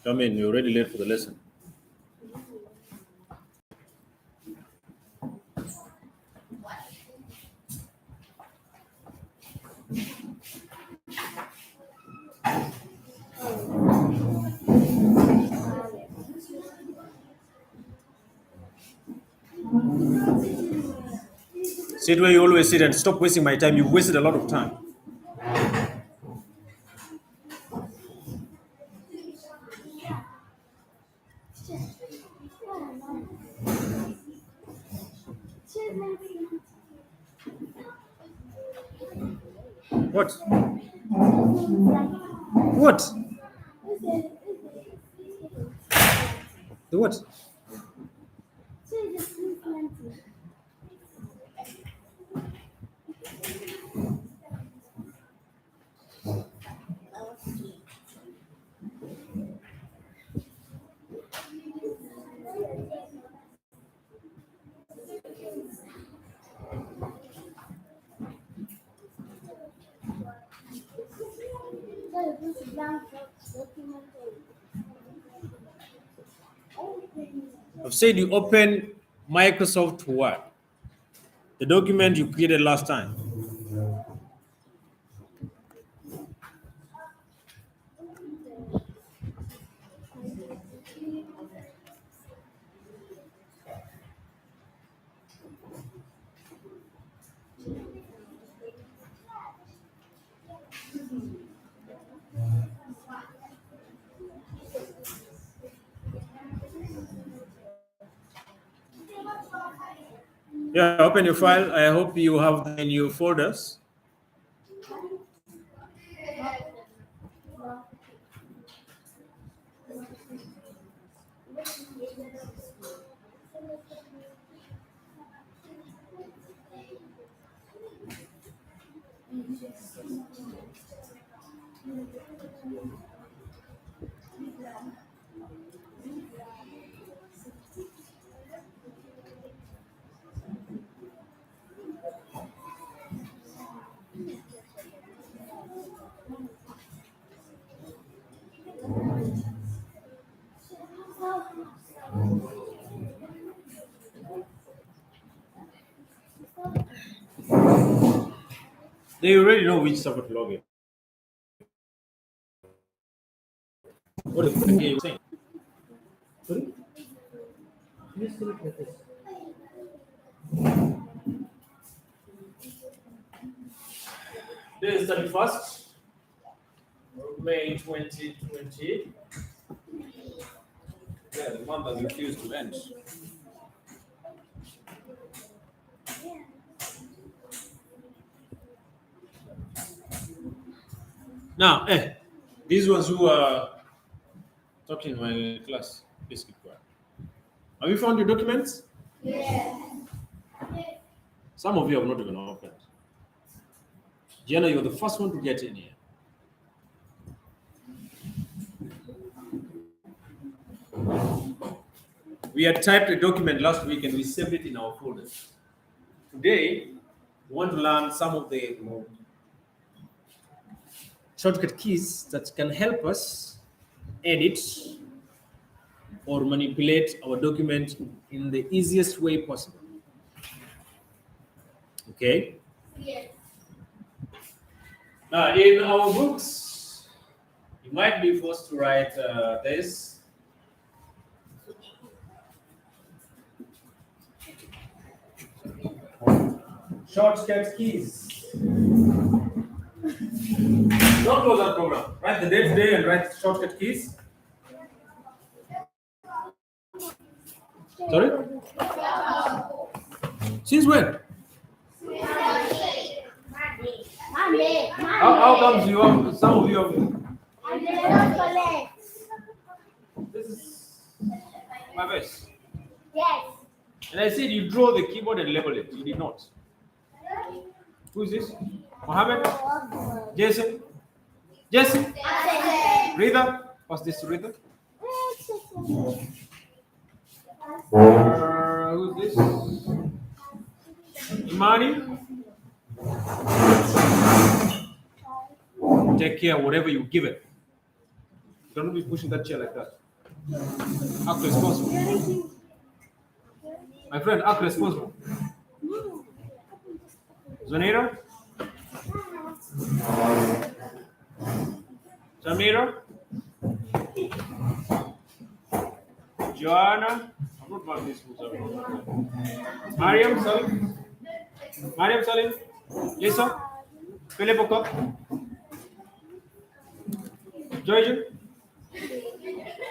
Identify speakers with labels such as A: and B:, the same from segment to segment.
A: Come in, you're already late for the lesson. Sit where you always sit and stop wasting my time. You've wasted a lot of time. What? What? The what? I've said you open Microsoft Word, the document you created last time. Yeah, open your file. I hope you have them in your folders. They already know which server to log in. What is you saying? Sorry? Yes, look at this. This is 31st May 2020. Yeah, the month has refused to end. Now, these ones who are talking in my class, please keep quiet. Have you found your documents?
B: Yes.
A: Some of you have not even opened. Jenna, you're the first one to get in here. We had typed a document last week and we saved it in our folders. Today, we want to learn some of the shortcut keys that can help us edit or manipulate our document in the easiest way possible. Okay?
B: Yes.
A: Now, in our books, you might be forced to write this. Shortcut keys. Don't close that program. Write the date today and write shortcut keys. Sorry? Since when?
B: Monday.
A: How comes you have some of you have this is my best.
B: Yes.
A: And I said you draw the keyboard and label it. You did not. Who is this? Mohammed? Jason? Jason? Rita? What's this, Rita? Who's this? Imani? Take care whatever you give it. You cannot be pushing that chair like that. Act responsible. My friend, act responsible. Zanira? Samira? Joanna? I'm not buying these foods. Mariam Salim? Mariam Salim? Lisa? Philip Okok? Joy?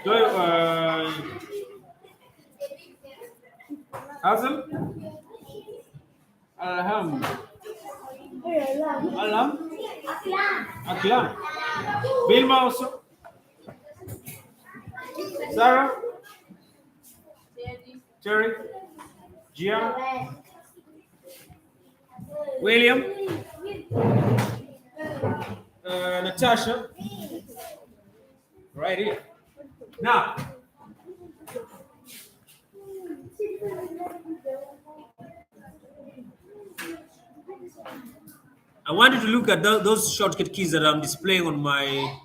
A: Joy, Hazel? Alham? Alam? Aklam? Bilma also? Sarah? Terry? Gia? William? Natasha? Right here. Now, I want you to look at those shortcut keys that I'm displaying on my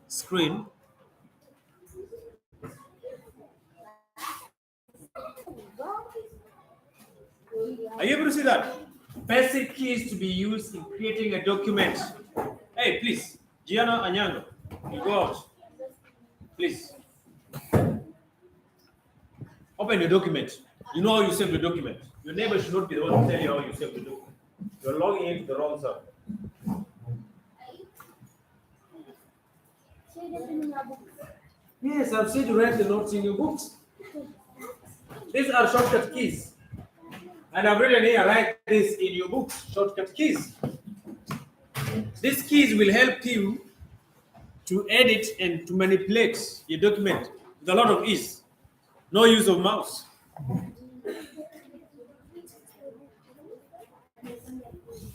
A: screen. Are you able to see that? Basic keys to be used in creating a document. Hey, please, Gianna Anyango, you go out. Please. Open your document. You know how you save the document. Your neighbor should not be the one to tell you how you save the document. You're logging into the wrong server. Yes, I've said to write the notes in your books. These are shortcut keys. And I've written here, write this in your books, shortcut keys. These keys will help you to edit and to manipulate your document with a lot of ease. No use of mouse.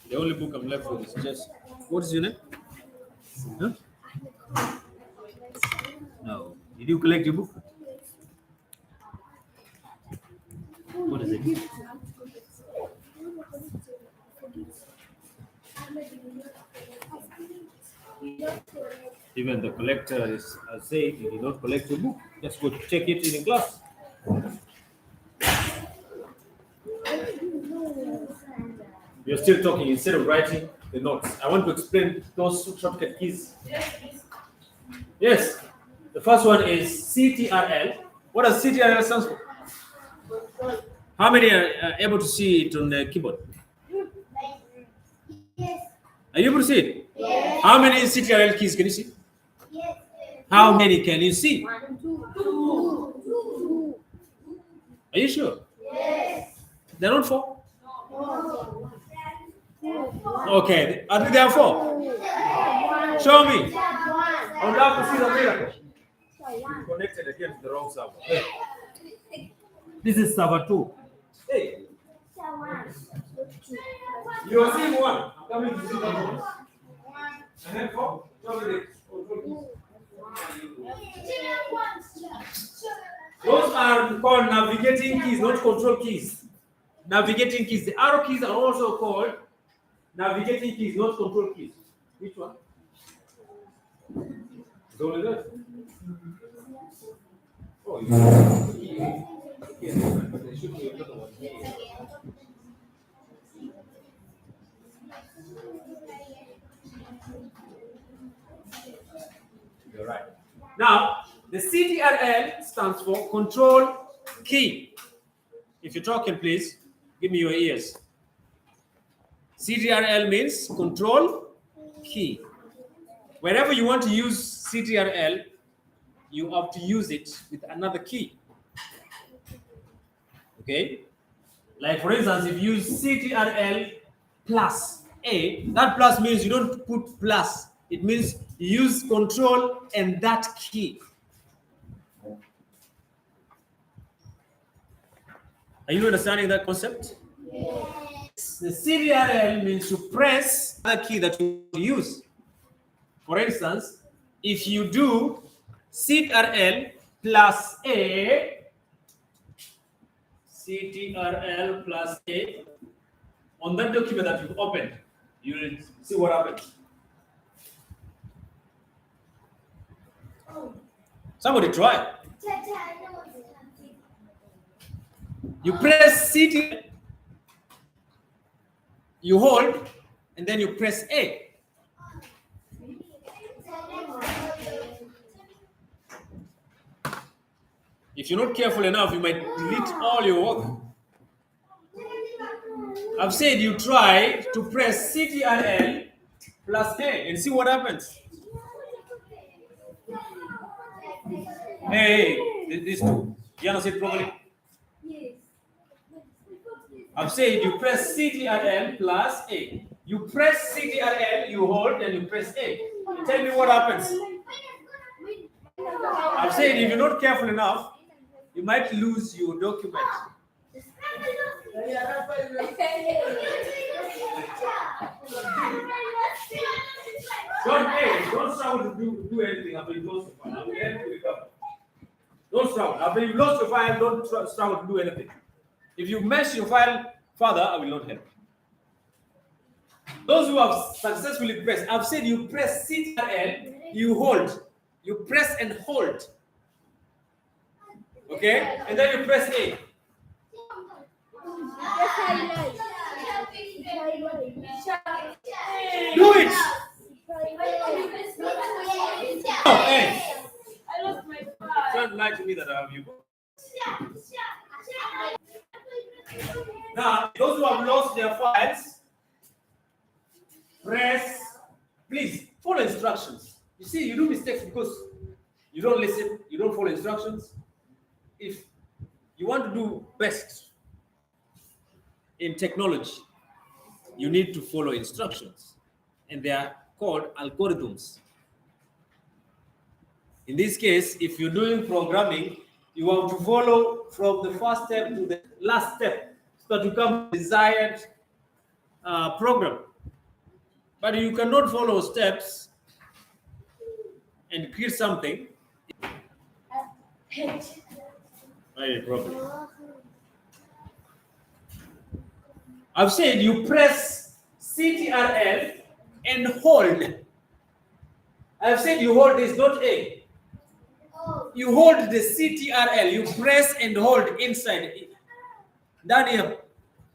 A: The only book I'm left with is just, what is your name? Huh? No. Did you collect your book? What is it? Even the collector is saying you did not collect your book. Just go check it in class. You're still talking instead of writing the notes. I want to explain those shortcut keys. Yes. The first one is CTRL. What does CTRL stand for? How many are able to see it on the keyboard? Are you able to see it? Yes. How many CTRL keys can you see? Yes. How many can you see?
B: 1, 2.
A: Are you sure?
B: Yes.
A: They're not 4?
B: No.
A: Okay. I think there are 4. Show me. I would love to see the miracle. You connected again to the wrong server. Hey. This is server 2. Hey. You are seeing 1. I'm coming to see the one. And then 4. Show me this. Those are called navigating keys, not control keys. Navigating keys. The arrow keys are also called navigating keys, not control keys. Which one? It's only that. Oh, but there should be another one here. You're right. Now, the CTRL stands for control key. If you're talking, please give me your ears. CTRL means control key. Wherever you want to use CTRL, you have to use it with another key. Okay? Like for instance, if you use CTRL plus A, that plus means you don't put plus. It means you use control and that key. Are you understanding that concept? Yes. The CTRL means to press the key that you use. For instance, if you do CTRL plus A, CTRL plus A, on that document that you've opened, you will see what happens. Somebody try. You press CT, you hold, and then you press A. If you're not careful enough, you might delete all your work. I've said you try to press CTRL plus A and see what happens. Hey, these two. You understand it properly? I've said you press CTRL plus A. You press CTRL, you hold, and you press A. Tell me what happens. I've said if you're not careful enough, you might lose your document. Don't struggle to do anything after you lost your file. I will help you recover. Don't struggle. After you lost your file, don't struggle to do anything. If you mess your file further, I will not help. Those who have successfully pressed, I've said you press CTRL, you hold. You press and hold. Okay? And then you press A. Do it! Oh, hey. Don't lie to me that I have you. Now, those who have lost their files, press, please follow instructions. You see, you do mistakes because you don't listen, you don't follow instructions. If you want to do best in technology, you need to follow instructions, and they are called algorithms. In this case, if you're doing programming, you have to follow from the first step to the last step so that you come to the desired program. But you cannot follow steps and create something. Right, problem. I've said you press CTRL and hold. I've said you hold this, not A. You hold the CTRL, you press and hold inside. Down here,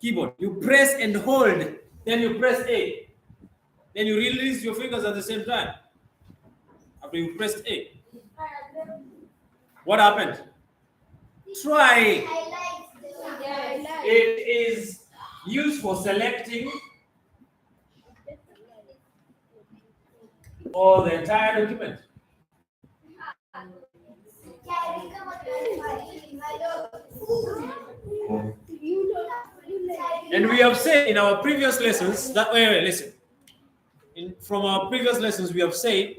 A: keyboard. You press and hold, then you press A. Then you release your fingers at the same time. After you pressed A. What happened? Try. It is used for selecting or the entire document. And we have said in our previous lessons that listen. From our previous lessons, we have said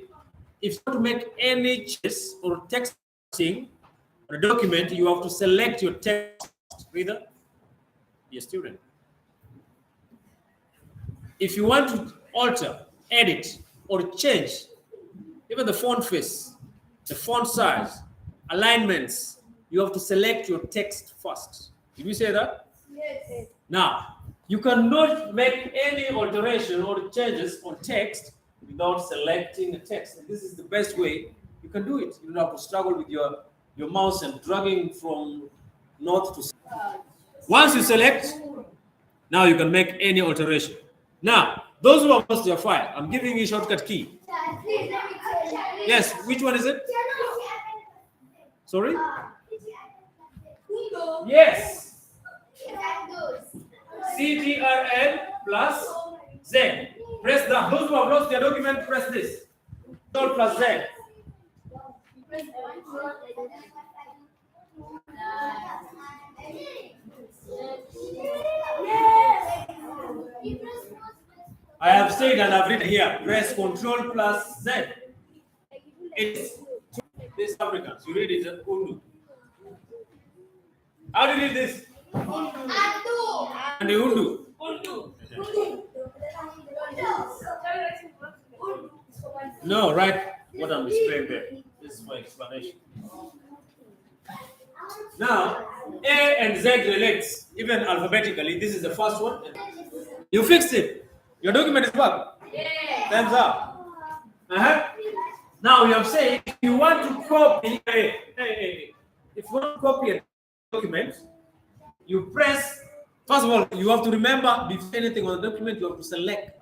A: if you want to make any changes or texting on a document, you have to select your text reader, your student. If you want to alter, edit, or change even the font face, the font size, alignments, you have to select your text first. Did we say that?
B: Yes.
A: Now, you cannot make any alteration or changes on text without selecting a text. And this is the best way you can do it. You don't have to struggle with your mouse and dragging from north to south. Once you select, now you can make any alteration. Now, those who have lost their file, I'm giving you a shortcut key. Yes, which one is it? Sorry? Yes. CTRL plus Z. Press that. Those who have lost their document, press this. Control plus Z. I have said and I've written here, press Control plus Z. It's this Africans. You read it in Urdu. How do you read this? And the Urdu. No, right? What I'm displaying there. This is my explanation. Now, A and Z relates, even alphabetically. This is the first one. You fixed it. Your document is back. Time's up. Now we have said if you want to copy, if you want to copy a document, you press. First of all, you have to remember before anything on the document, you have to select.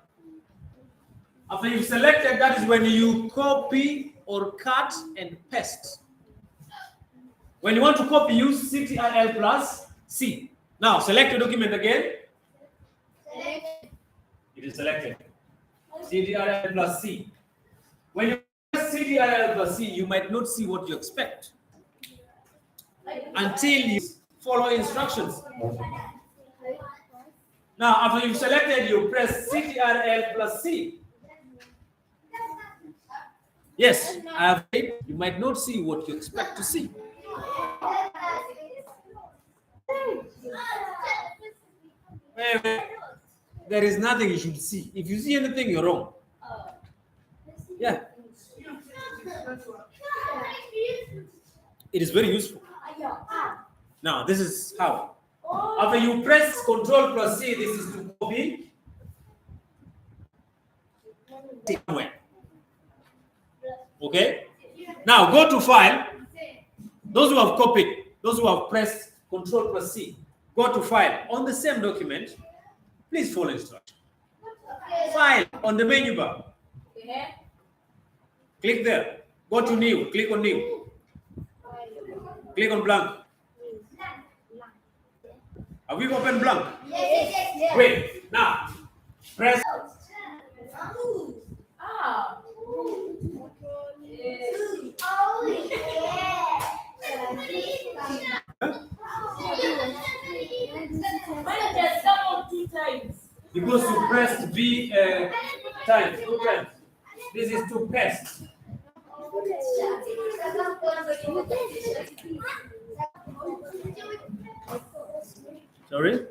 A: After you've selected, that is when you copy or cut and paste. When you want to copy, use Ctrl plus C. Now select the document again. It is selected. Ctrl plus C. When you press Ctrl plus C, you might not see what you expect until you follow instructions. Now, after you've selected, you press Ctrl plus C. Yes, I have. You might not see what you expect to see. There is nothing you should see. If you see anything, you're wrong. Yeah. It is very useful. Now, this is how. After you press Ctrl plus C, this is to copy somewhere. Okay? Now, go to File. Those who have copied, those who have pressed Ctrl plus C, go to File. On the same document, please follow instruction. File on the menu bar. Click there. Go to New. Click on New. Click on Blank. Have we opened Blank?
B: Yes.
A: Wait. Now, press. Because you pressed B times, 2 times. This is to paste. Sorry?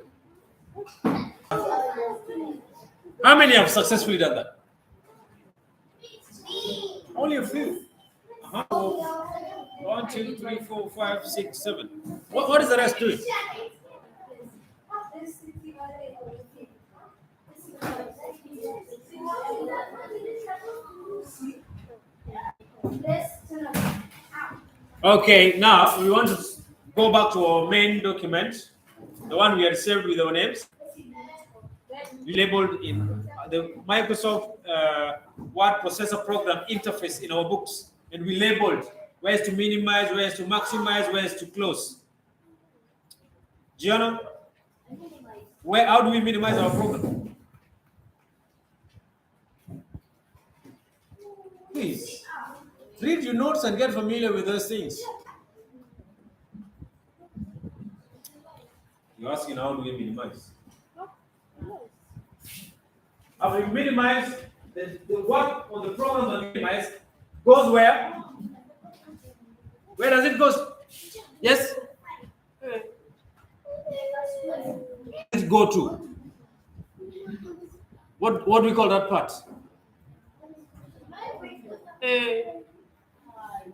A: How many have successfully done that? Only a few. 1, 2, 3, 4, 5, 6, 7. What is the rest doing? Okay, now we want to go back to our main document, the one we had saved with our names. We labeled in the Microsoft Word Processor Program interface in our books, and we labeled ways to minimize, ways to maximize, ways to close. Gianna, how do we minimize our program? Please read your notes and get familiar with those things. You're asking how do we minimize? After you minimize, the work on the program that minimize goes where? Where does it go? Yes? Let's go to. What do we call that part?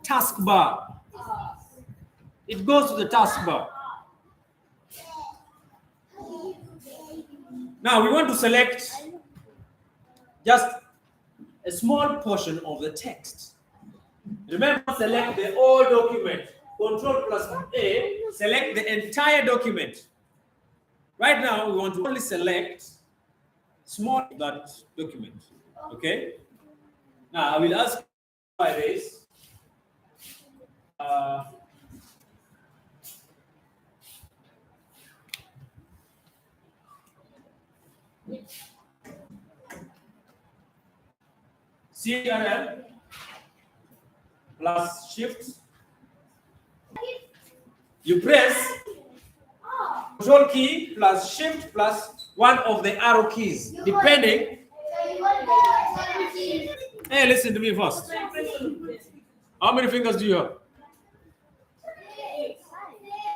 A: Taskbar. It goes to the taskbar. Now we want to select just a small portion of the text. Remember, select the whole document. Ctrl plus A, select the entire document. Right now, we want to only select small that document. Okay? Now, I will ask by this. Ctrl plus Shift. You press Control key plus Shift plus one of the arrow keys, depending. Hey, listen to me first. How many fingers do you have?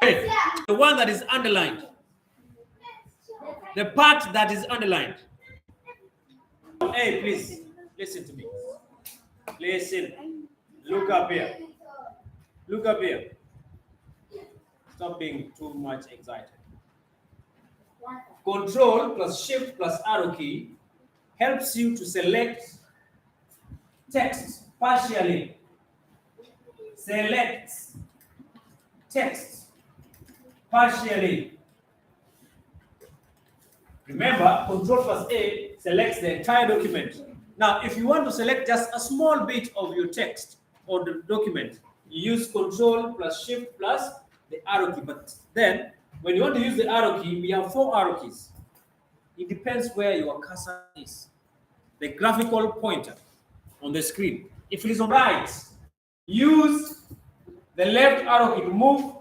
A: Hey, the one that is underlined. The part that is underlined. Hey, please, listen to me. Listen. Look up here. Look up here. Stop being too much excited. Control plus Shift plus arrow key helps you to select text partially selects text partially. Remember, Control plus A selects the entire document. Now, if you want to select just a small bit of your text or the document, you use Control plus Shift plus the arrow key. But then, when you want to use the arrow key, we have 4 arrow keys. It depends where your cursor is. The graphical pointer on the screen. If it is on right, use the left arrow key to move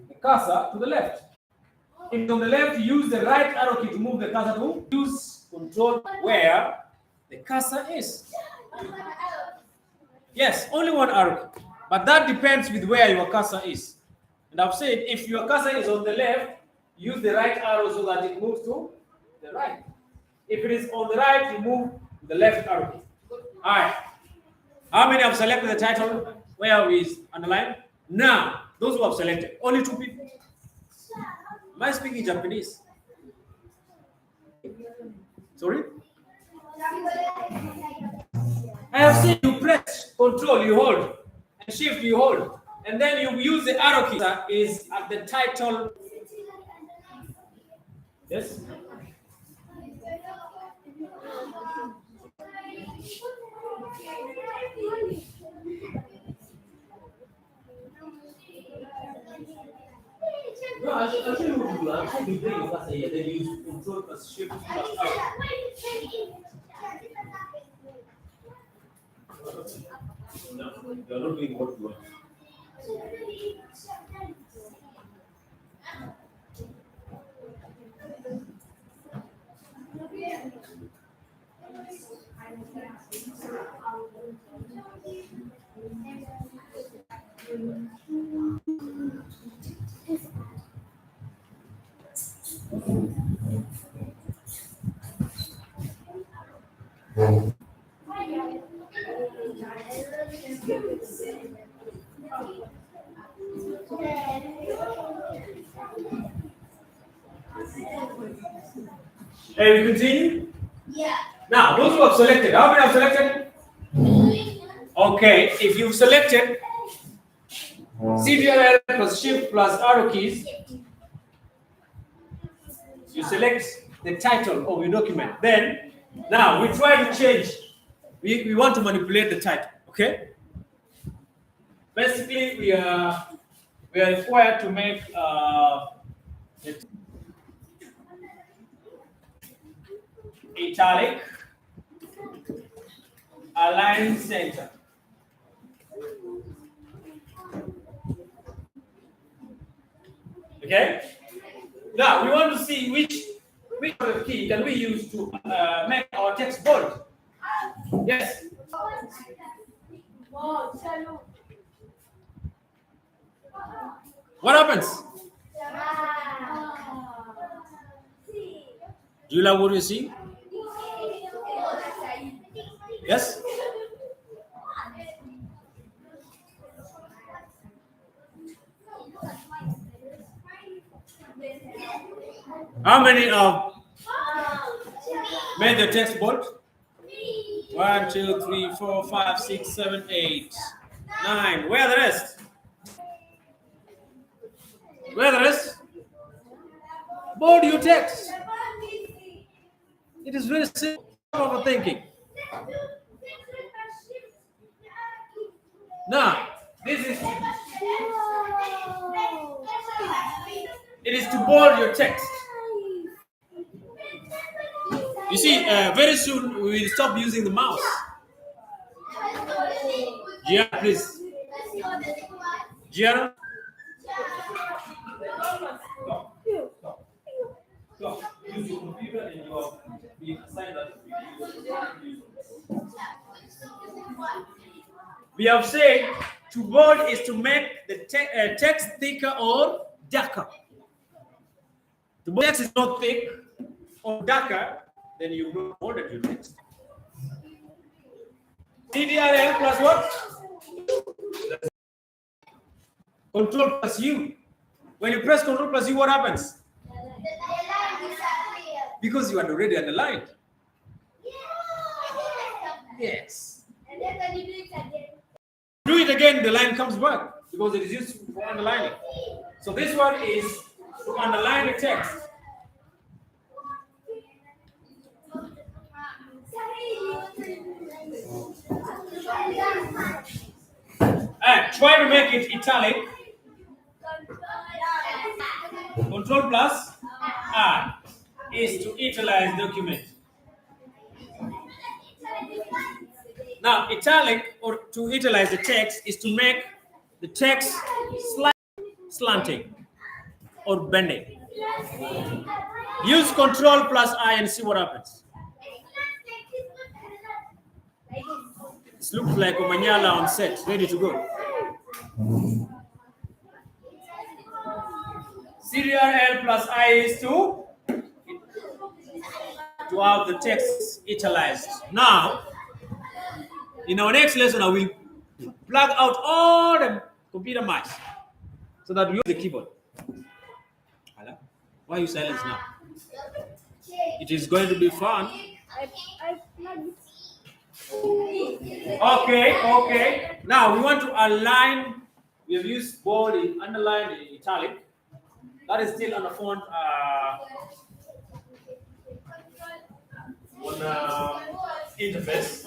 A: the cursor to the left. If it's on the left, use the right arrow key to move the cursor to use Control where the cursor is. Yes, only 1 arrow key. But that depends with where your cursor is. And I've said if your cursor is on the left, use the right arrow so that it moves to the right. If it is on the right, you move the left arrow key. All right. How many have selected the title? Where is underlined? Now, those who have selected, only 2 people. Am I speaking Japanese? Sorry? I have said you press Control, you hold, and Shift, you hold, and then you use the arrow key that is at the title. Yes? No, I'll show you what to do. I'll show you bring your cursor here, then you use Control plus Shift plus arrow. No, you're not doing what you want. Hey, we continue?
B: Yeah.
A: Now, those who have selected, how many have selected? Okay, if you've selected CTRL plus Shift plus arrow keys, you select the title of your document. Then, now we try to change. We want to manipulate the title, okay? Basically, we are required to make it italic, align center. Okay? Now we want to see which other key can we use to make our text bold. Yes. What happens? Do you love what you see? Yes? How many made the text bold? 1, 2, 3, 4, 5, 6, 7, 8, 9. Where are the rest? Where are the rest? Bold your text. It is very simple. Overthinking. Now, this is it is to bold your text. You see, very soon we will stop using the mouse. Gianna, please. Gianna. So, use your computer and you are being assigned that. We have said to bold is to make the text thicker or darker. The text is not thick or darker, then you don't bolded your text. CTRL plus what? Control plus U. When you press Control plus U, what happens? Because you are already underlined. Yes.
B: And then when you do it again.
A: Do it again, the line comes back because it is used for underlining. So this one is to underline the text. And try to make it italic. Control plus R is to italize document. Now, italic or to italize the text is to make the text slanting or bending. Use Control plus I and see what happens. It looks like Omanyala on set, ready to go. Serial L plus I is to have the text italicized. Now, in our next lesson, I will plug out all the computer mice so that we use the keyboard. Hello? Why are you silent now? It is going to be fun. Okay. Now we want to align. We have used bold, underline, italic. That is still on the font on interface.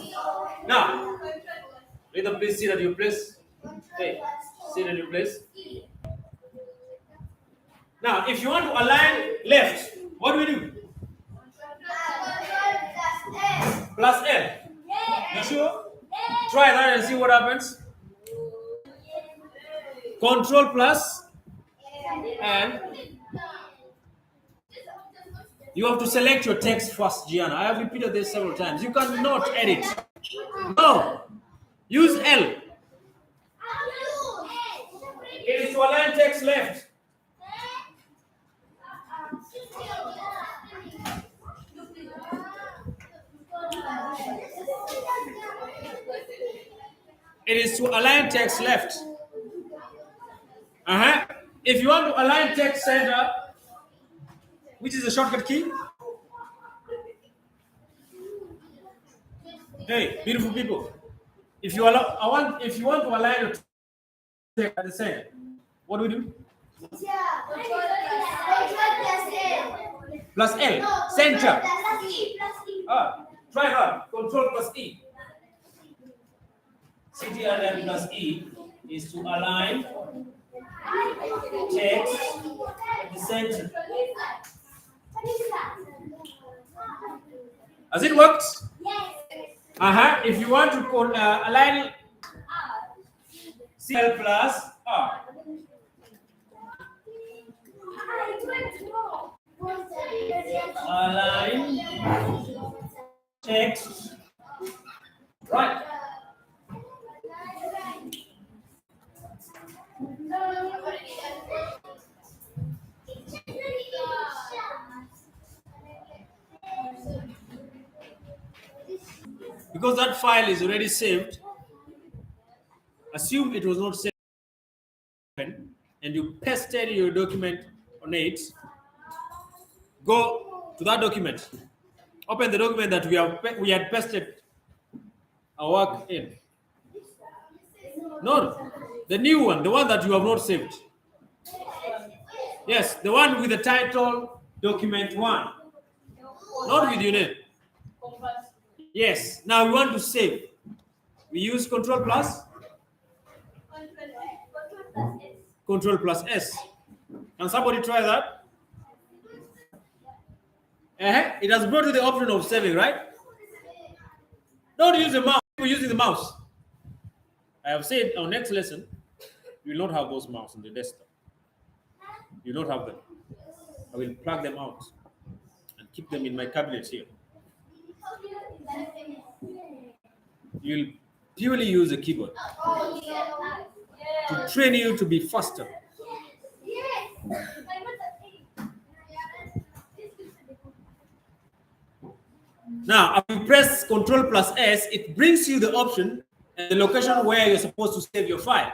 A: Now, Rhythm, please sit at your place. Okay, sit at your place. Now, if you want to align left, what do we do? Plus L. You sure? Try that and see what happens. Control plus and you have to select your text first, Gianna. I have repeated this several times. You cannot edit. No. Use L. It is to align text left. It is to align text left. If you want to align text center, which is the shortcut key? Hey, beautiful people. If you want to align your text at the center, what do we do? Plus L. Center. Try that. Control plus E. CTRL plus E is to align text at the center. Has it worked? Yes. If you want to align CL plus R. Align text right. Because that file is already saved, assume it was not saved and you pasted your document on it. Go to that document. Open the document that we had pasted our work in. No, the new one, the one that you have not saved. Yes, the one with the title document 1. Not with your name. Yes, now we want to save. We use Control plus S. Can somebody try that? It has brought you the option of saving, right? Don't use the mouse. We're using the mouse. I have said our next lesson, you will not have those mouse on the desktop. You will not have them. I will plug them out and keep them in my cabinet here. You will purely use a keyboard to train you to be faster. Now, if you press Control plus S, it brings you the option and the location where you're supposed to save your file.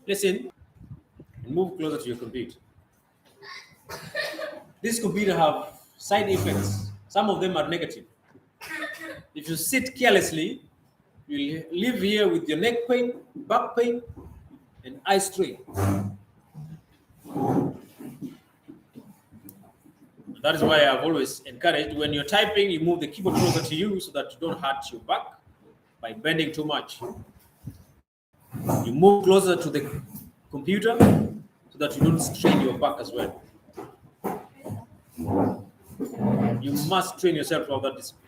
A: Listen and move closer to your computer. This computer have side effects. Some of them are negative. If you sit carelessly, you'll live here with your neck pain, back pain, and eye strain. That is why I've always encouraged when you're typing, you move the keyboard closer to you so that you don't hurt your back by bending too much. You move closer to the computer so that you don't strain your back as well. You must train yourself to have that discipline.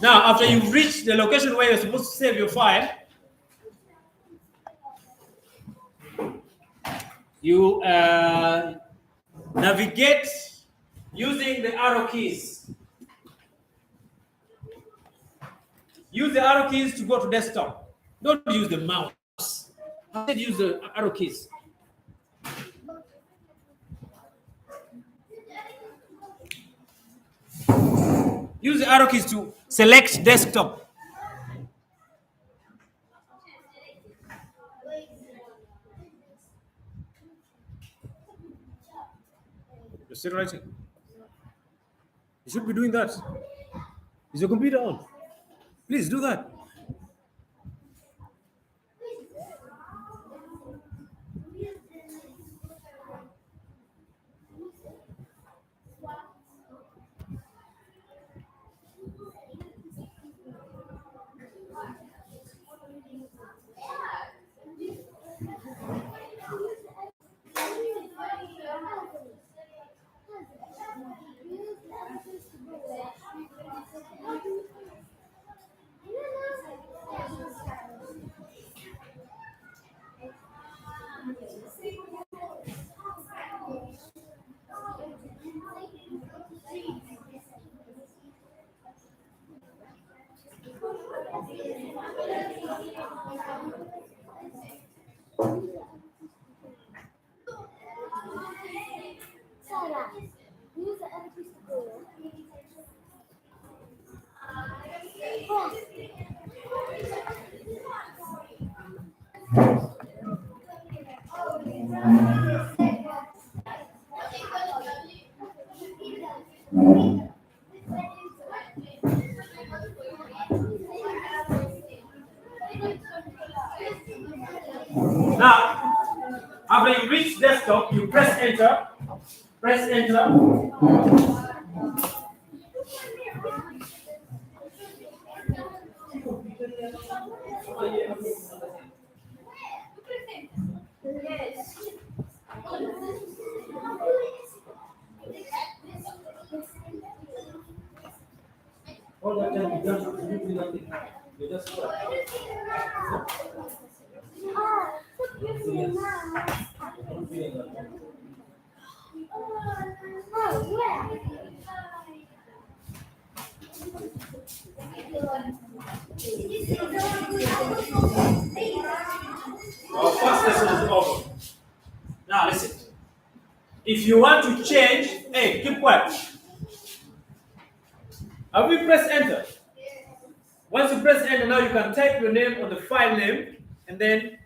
A: Now, after you've reached the location where you're supposed to save your file, you navigate using the arrow keys. Use the arrow keys to go to desktop. Don't use the mouse. Instead, use the arrow keys. Use the arrow keys to select desktop. You're still writing. You should be doing that. Is your computer on? Please do that. Now, after you reach desktop, you press enter. Press enter. All that time you done absolutely nothing. You just our first lesson is over. Now listen. If you want to change, hey, keep quiet. Have we pressed enter? Once you press enter, now you can type your name on the file name and then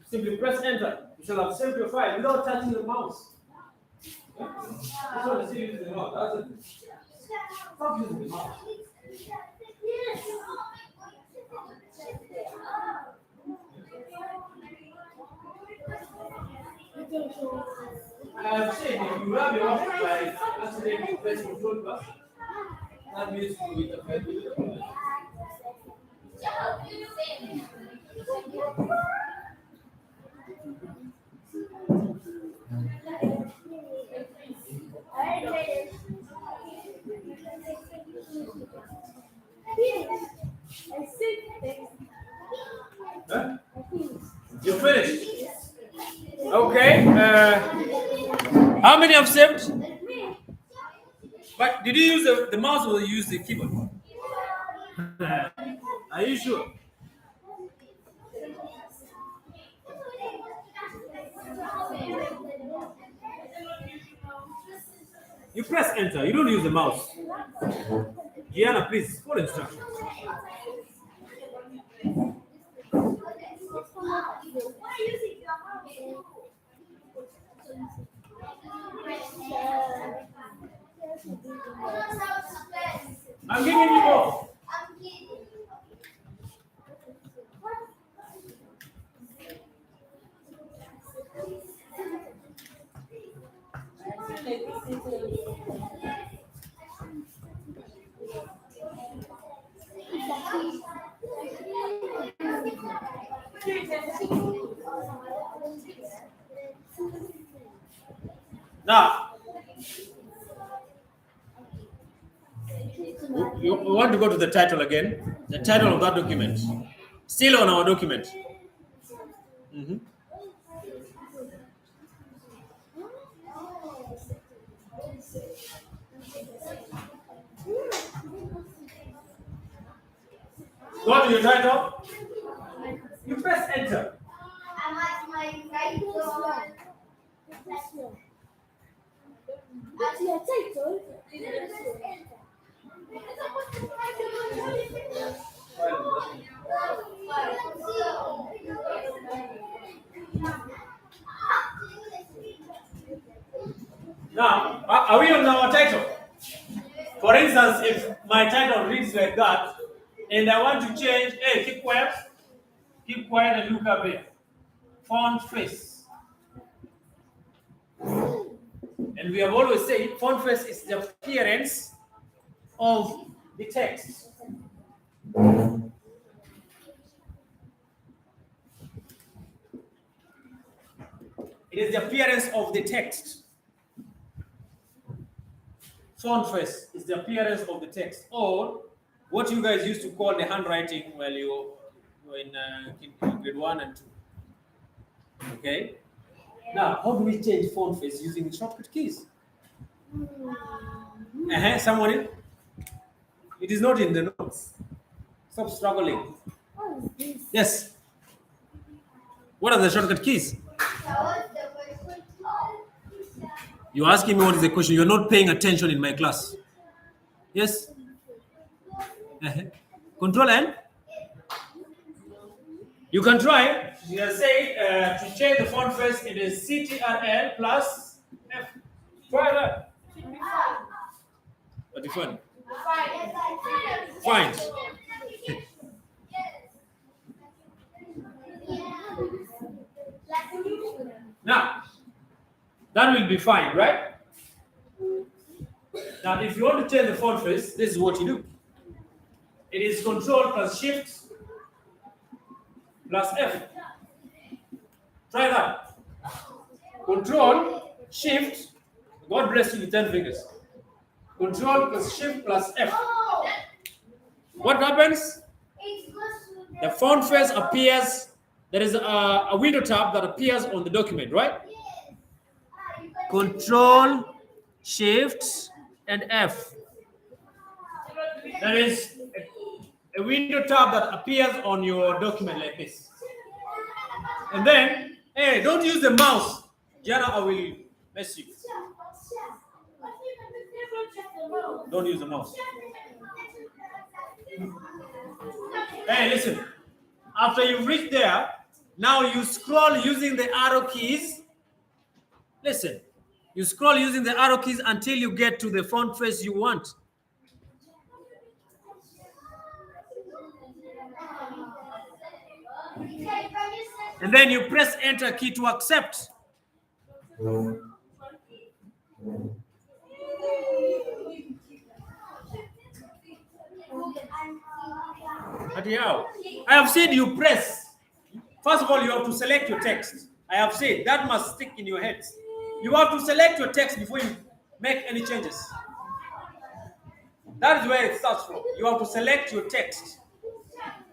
A: simply press enter. You shall have saved your file without touching the mouse. Yeah? This one is still using the mouse. That's it. Stop using the mouse. I'm saying if you have your own by accidentally press control plus, that means you will interfere with the problem. Huh? You're finished. Okay. How many have saved? But did you use the mouse or use the keyboard? Are you sure? You press enter. You don't use the mouse. Gianna, please follow instructions. I'm giving you more.
B: I'm kidding.
A: Now, we want to go to the title again. The title of that document. Still on our document. Mhm. Go to your title. You press enter.
B: I'm at my right door. At your title.
A: Now, are we on our title? For instance, if my title reads like that, and I want to change, hey, keep quiet and look up here. Font face. And we have always said font face is the appearance of the text. It is the appearance of the text. Font face is the appearance of the text, or what you guys used to call the handwriting while you were in grade 1 and 2. Okay? Now, how do we change font face using the shortcut keys? Someone? It is not in the notes. Stop struggling. Yes. What are the shortcut keys? You're asking me what is the question. You're not paying attention in my class. Yes? Control N? You can try. You can say to change the font face, it is CTRL plus F. Try that. What different? Fine. Now, that will be fine, right? Now, if you want to change the font face, this is what you do. It is Control plus Shift plus F. Try that. Control, Shift. God bless you with 10 fingers. Control plus Shift plus F. What happens? The font face appears. There is a window tab that appears on the document, right? Control, Shift, and F. There is a window tab that appears on your document like this. And then, hey, don't use the mouse. Jana, I will mess you. Don't use the mouse. Hey, listen. After you reach there, now you scroll using the arrow keys. Listen. You scroll using the arrow keys until you get to the font face you want. And then you press enter key to accept. I have said you press. First of all, you have to select your text. I have said that must stick in your head. You have to select your text before you make any changes. That is where it starts from. You have to select your text.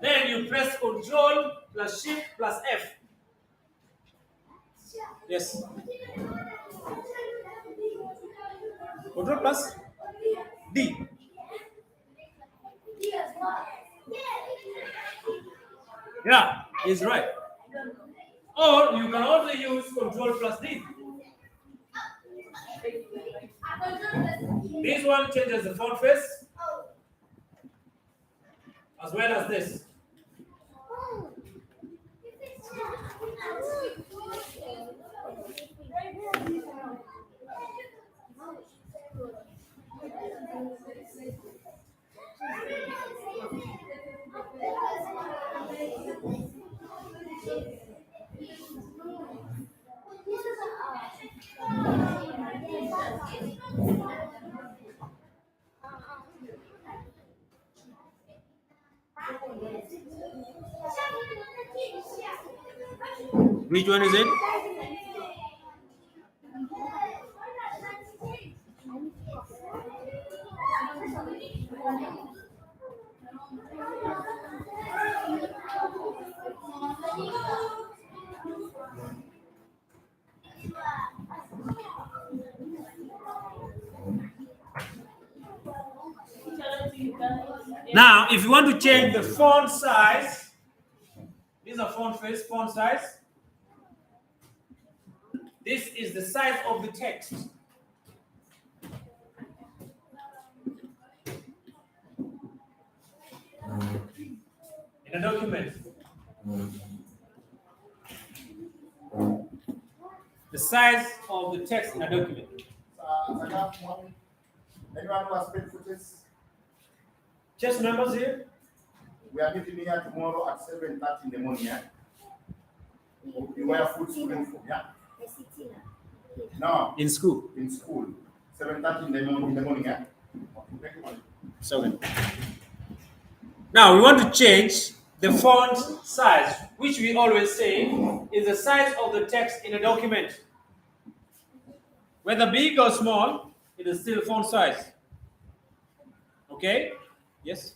A: Then you press Control plus Shift plus F. Yes. Control plus D. Yeah, he's right. Or you can also use Control plus D. This one changes the font face as well as this. Which one is it? Now, if you want to change the font size, these are font size. This is the size of the text. In a document. The size of the text in a document.
C: Anyone who has paid for this?
A: Chess members here?
C: We are meeting here tomorrow at 7:30 in the morning. Yeah? You wear full school uniform, yeah? No,
A: In school.
C: in school. 7:30 in the morning, yeah?
A: So now we want to change the font size, which we always say is the size of the text in a document. Whether big or small, it is still font size. Okay? Yes?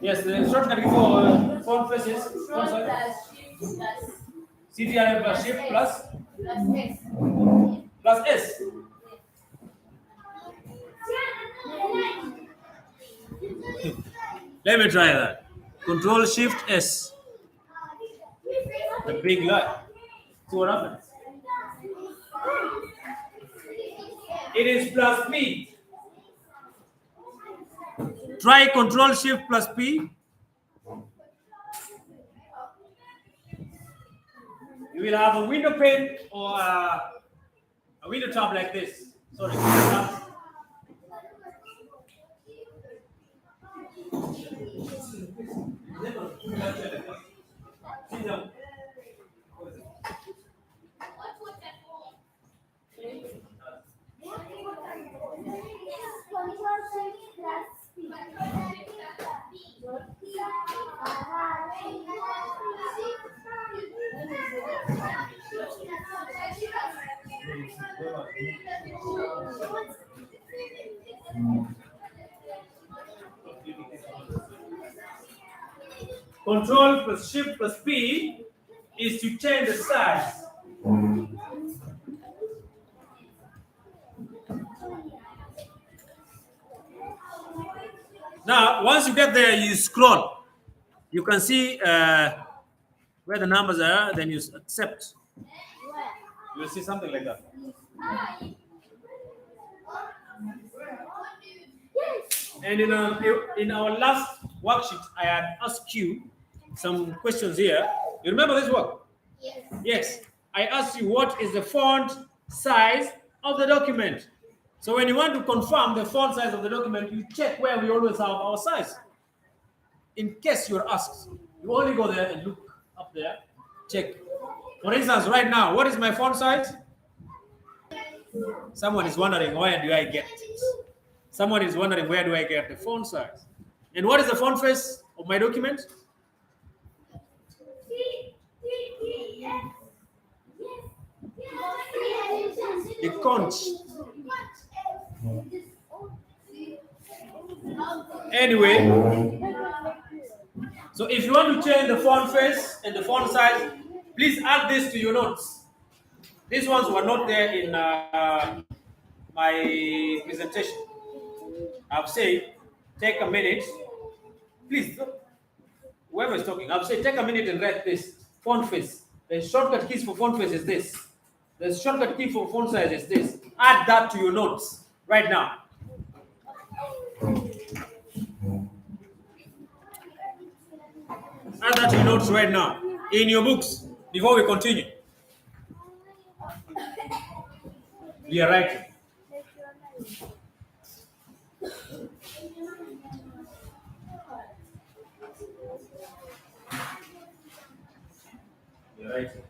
A: Yes, the instruction for font face is font size. CTRL plus shift plus S. Let me try that. Control Shift S. The big line. See what happens? It is plus P. Try Control Shift plus P. You will have a window pane or a window tab like this. Sorry. Control plus Shift plus P is to change the size. Now, once you get there, you scroll. You can see where the numbers are, then you accept. You will see something like that. And in our last worksheet, I had asked you some questions here. You remember this work?
B: Yes.
A: Yes. I asked you what is the font size of the document. So when you want to confirm the font size of the document, you check where we always have our size. In case you're asked, you only go there and look up there, check. For instance, right now, what is my font size? Someone is wondering, where do I get it? Someone is wondering, where do I get the font size? And what is the font face of my document? The conch. Anyway, so if you want to change the font face and the font size, please add this to your notes. These ones were not there in my presentation. I've said, take a minute. Please, whoever is talking, I've said, take a minute and write this. Font face. The shortcut keys for font face is this. The shortcut key for font size is this. Add that to your notes right now. Add that to your notes right now in your books before we continue. We are writing. We are writing.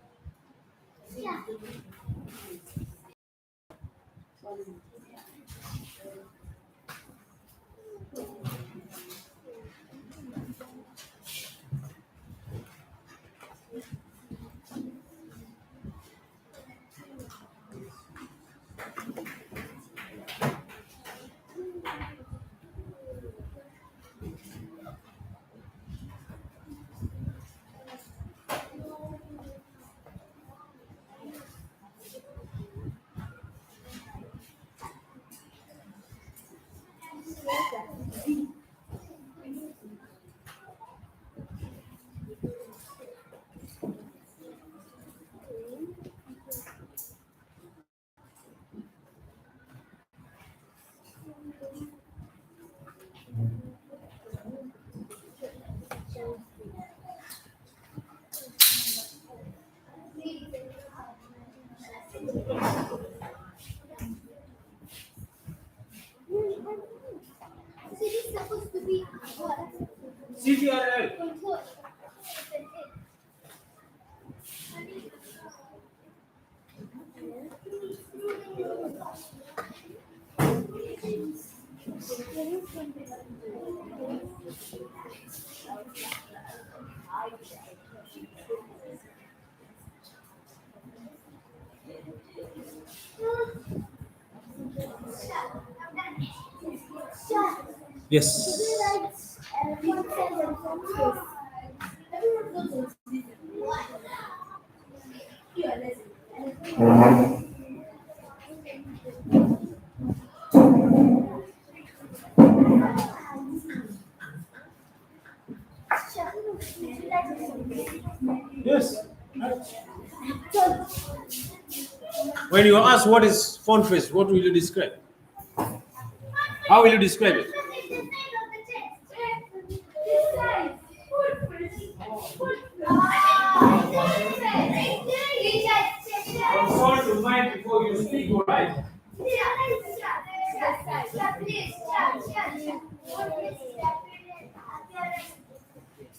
A: CTRL. Yes. Yes. When you ask what is font face, what will you describe? How will you describe it? Consult your mind before you speak, right?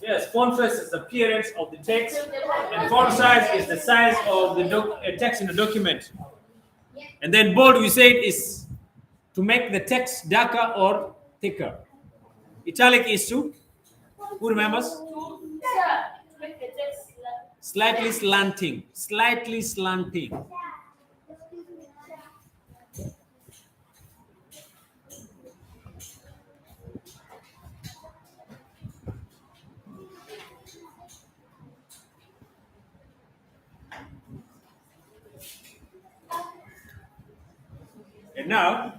A: Yes, font size is the appearance of the text, and font size is the size of the text in the document. And then bold, we said, is to make the text darker or thicker. Italic is to, who remembers? Slightly slanting. Slightly slanting. And now,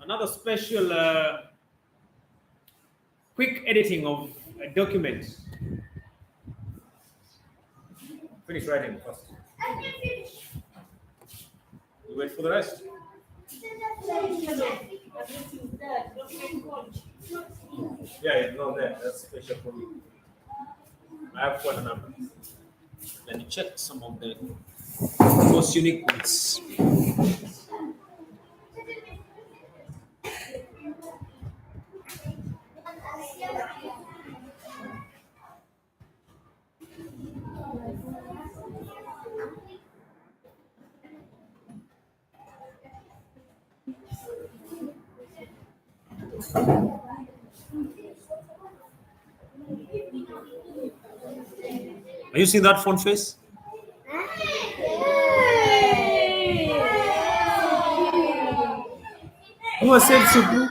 A: another special quick editing of a document. Finish writing first. You wait for the rest. Yeah, no, that's special for me. I have quite a number. Let me check some of the most unique ones. Are you seeing that font face? Who has said Supu?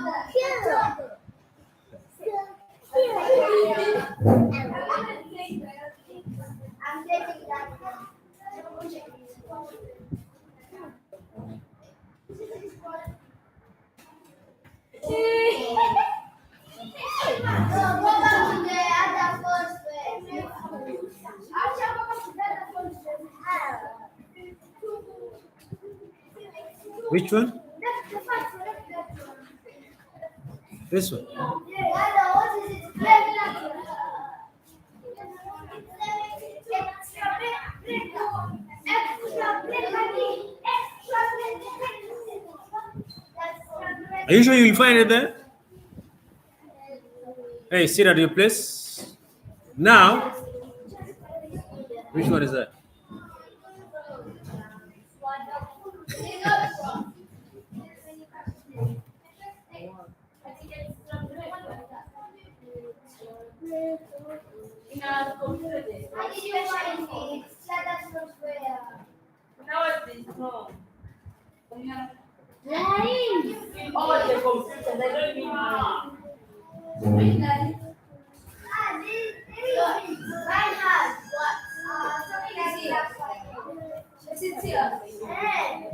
A: Which one? This one. Are you sure you'll find it there? Hey, sit at your place. Now, which one is that?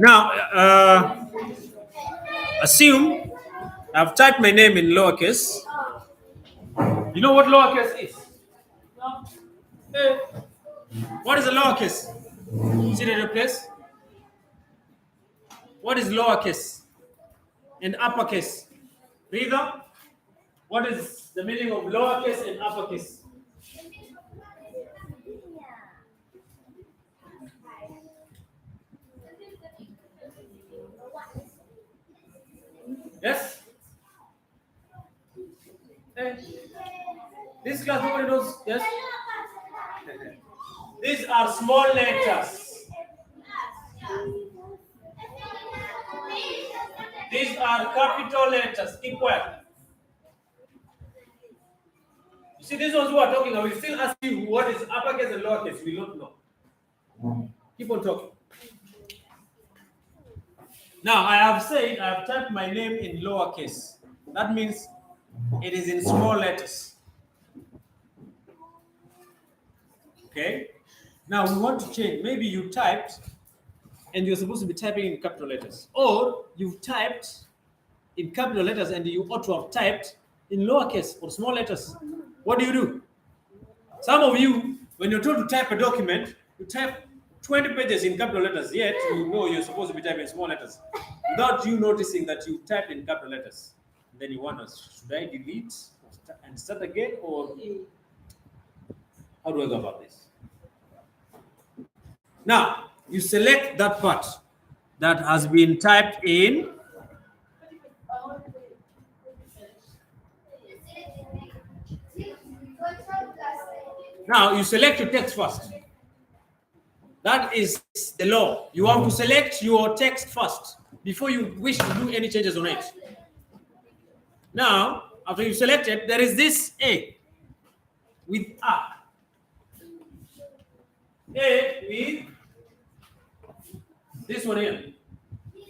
A: Now, assume I've typed my name in lowercase. You know what lowercase is? What is a lowercase? Sit at your place. What is lowercase and uppercase? Reader, what is the meaning of lowercase and uppercase? Yes? Eh, this class nobody knows. Yes. These are small letters. These are capital letters. Keep quiet. You see, these ones who are talking, I will still ask you what is uppercase and lowercase. We don't know. Keep on talking. Now, I have said I have typed my name in lowercase. That means it is in small letters. Okay? Now, we want to change. Maybe you typed and you're supposed to be typing in capital letters. Or you've typed in capital letters and you ought to have typed in lowercase or small letters. What do? Some of you, when you're told to type a document, you type 20 pages in capital letters, yet you know you're supposed to be typing in small letters without you noticing that you typed in capital letters. Then you wonder, should I delete and start again, or how do I go about this? Now, you select that part that has been typed in. Now, you select your text first. That is the law. You have to select your text first before you wish to do any changes on it. Now, after you select it, there is this A with A. A with this one here.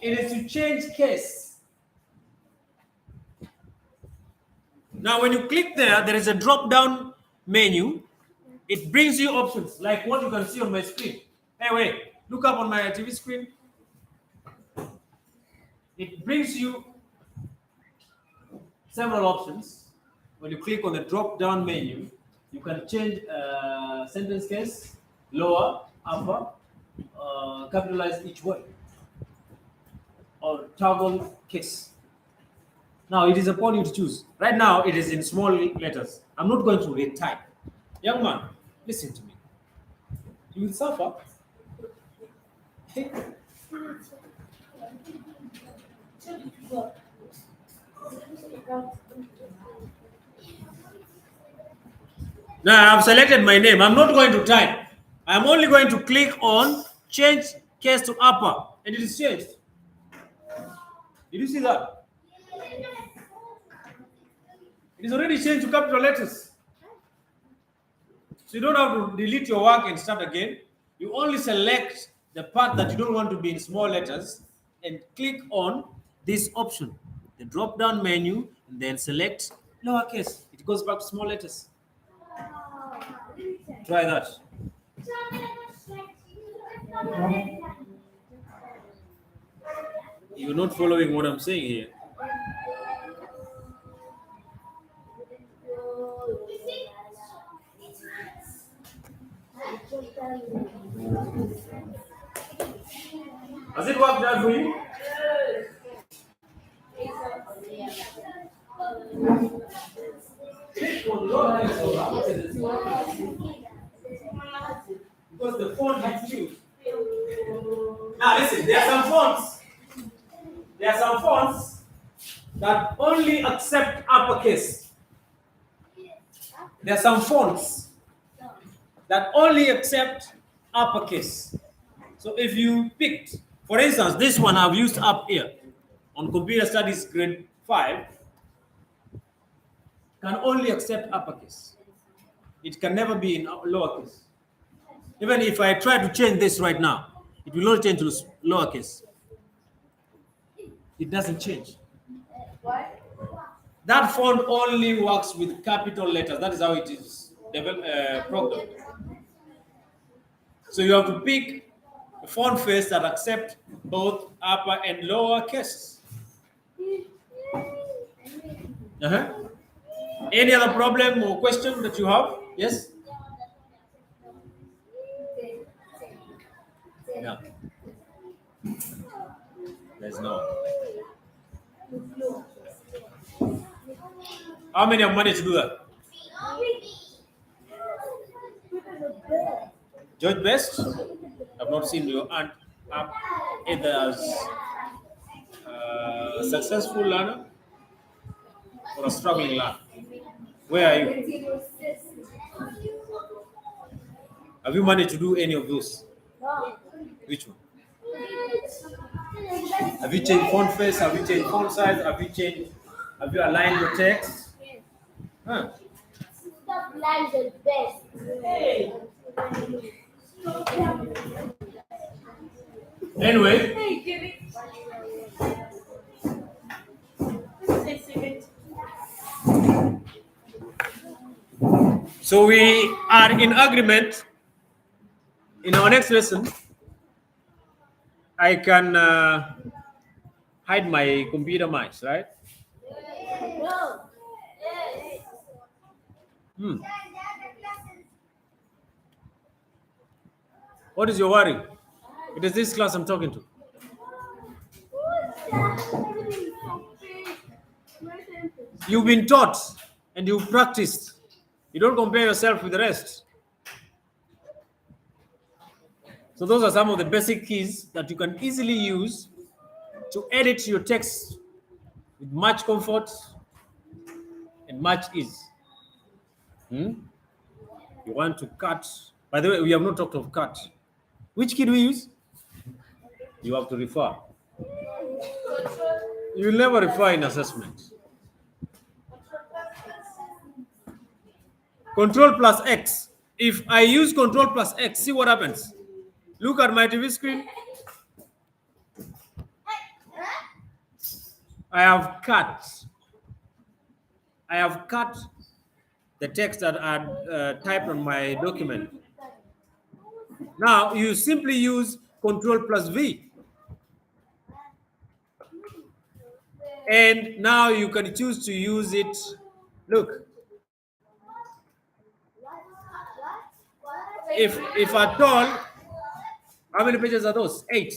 A: It is to change case. Now, when you click there, there is a drop-down menu. It brings you options like what you can see on my screen. Hey, wait, look up on my TV screen. It brings you several options. When you click on the drop-down menu, you can change sentence case, lower, upper, capitalize each word, or toggle case. Now, it is upon you to choose. Right now, it is in small letters. I'm not going to retype. Young man, listen to me. You will suffer. Hey. Now, I've selected my name. I'm not going to type. I'm only going to click on change case to upper, and it is changed. Did you see that? It is already changed to capital letters. So you don't have to delete your work and start again. You only select the part that you don't want to be in small letters and click on this option, the drop-down menu, and then select lowercase. It goes back to small letters. Try that. You're not following what I'm saying here. Has it worked out for you? Click on lowercase or uppercase. Because the font is new. Now listen, there are some fonts. There are some fonts that only accept uppercase. There are some fonts that only accept uppercase. So if you picked, for instance, this one I've used up here on Computer Studies Grade 5, can only accept uppercase. It can never be in lowercase. Even if I try to change this right now, it will not change to lowercase. It doesn't change.
B: Why?
A: That font only works with capital letters. That is how it is programmed. So you have to pick a font face that accepts both upper and lower cases. Any other problem or question that you have? Yes? Yeah. There's no. How many have managed to do that? George Best? I've not seen your aunt up either as a successful learner or a struggling learner? Where are you? Have you managed to do any of those? Which one? Have you changed font face? Have you changed font size? Have you aligned your text? Huh.
B: Stop lying the best.
A: Anyway, so we are in agreement. In our next lesson, I can hide my computer mics, right? Hmm. What is your worry? It is this class I'm talking to. You've been taught and you've practiced. You don't compare yourself with the rest. So those are some of the basic keys that you can easily use to edit your text with much comfort and much ease. You want to cut. By the way, we have not talked of cut. Which key do we use? You have to refer. You will never refer in assessment. Control plus X. If I use Control plus X, see what happens. Look at my TV screen. I have cut the text that I typed on my document. Now you simply use Control plus V. And now you can choose to use it. Look. If at all, how many pages are those? 8.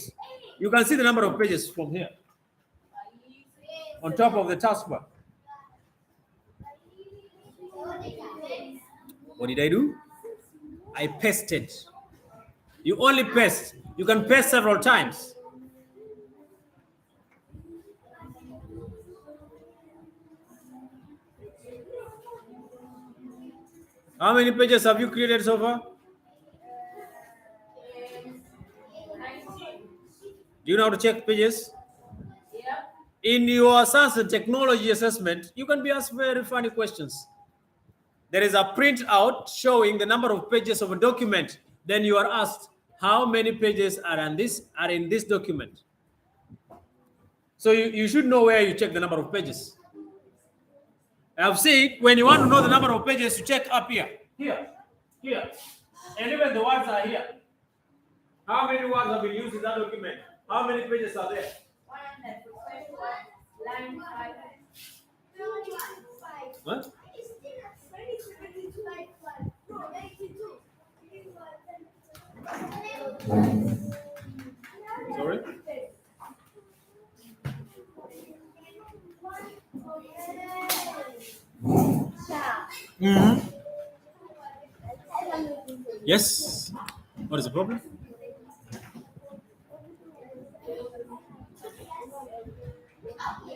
A: You can see the number of pages from here. On top of the taskbar. What did I do? I pasted. You only paste. You can paste several times. How many pages have you created so far? Do you know how to check pages? In your science and technology assessment, you can be asked very funny questions. There is a printout showing the number of pages of a document. Then you are asked, how many pages are in this document? So you should know where you check the number of pages. I've said when you want to know the number of pages, you check up here. Here. And even the words are here. How many words have been used in that document? How many pages are there? What? Sorry? Yes. What is the problem?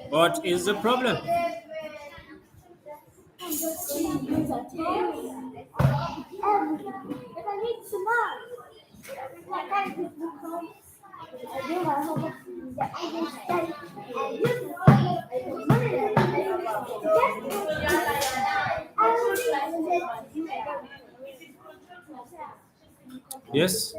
A: What is the problem? Yes.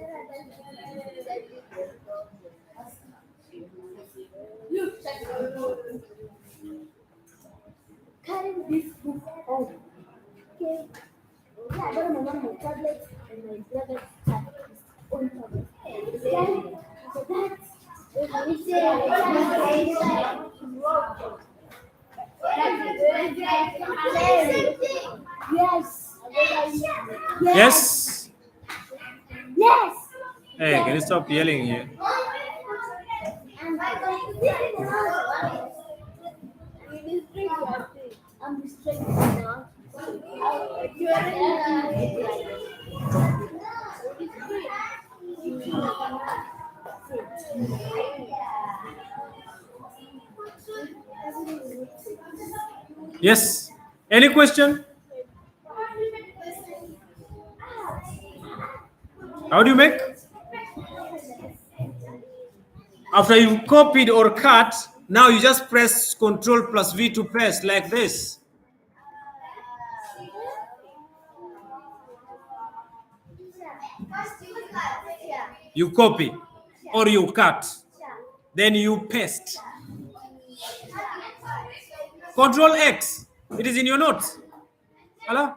B: Carrying this book home. Okay. Yeah, I don't remember my tablet and my brother's own tablet. So that
A: Yes.
B: Yes.
A: Hey, can you stop yelling here?
B: I'm restricted now.
A: Yes. Any question? How do you make? After you've copied or cut, now you just press Control plus V to paste like this. You copy or you cut, then you paste. Control X. It is in your notes. Hello?